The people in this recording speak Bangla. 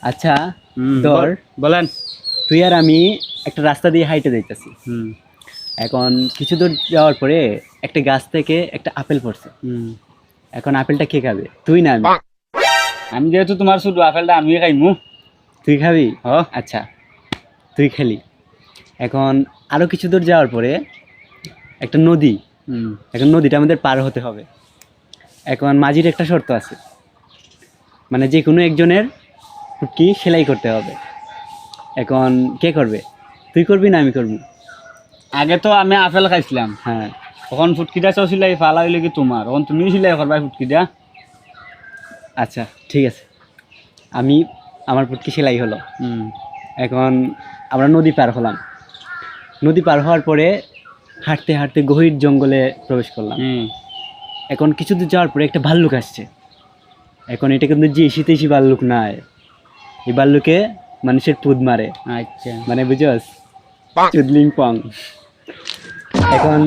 আচ্ছা ধর বলেন। তুই আর আমি একটা রাস্তা দিয়ে হাইটে যাইতেছি। এখন কিছু দূর যাওয়ার পরে একটা গাছ থেকে একটা আপেল পড়ছে। এখন আপেলটা কে খাবে, তুই না আমি? আমি যেহেতু তোমার শুধু আপেলটা আমি খাইমু। তুই খাবি? ও আচ্ছা তুই খেলি। এখন আরো কিছু দূর যাওয়ার পরে একটা নদী, এখন নদীটা আমাদের পার হতে হবে। এখন মাঝির একটা শর্ত আছে, মানে যে কোনো একজনের কি সেলাই করতে হবে। এখন কে করবে, তুই করবি না আমি করবো? আগে তো আমি আপেল খাইছিলাম, হ্যাঁ তখন ফুটকিটা চাইছিলাই ফালা হইলে কি তোমার, তখন তুমি সিলাই করবা ফুটকিটা। আচ্ছা ঠিক আছে, আমি আমার পুটকি সেলাই হলো। এখন আমরা নদী পার হলাম। নদী পার হওয়ার পরে হাঁটতে হাঁটতে গভীর জঙ্গলে প্রবেশ করলাম। এখন কিছু দূর যাওয়ার পরে একটা ভাল্লুক আসছে। এখন এটা কিন্তু যে শীতেশি ভাল্লুক নয়, এই ভাল্লুকে মানুষের পুদ মারে, আচ্ছা মানে বুঝস, চুদলিং পং। এখন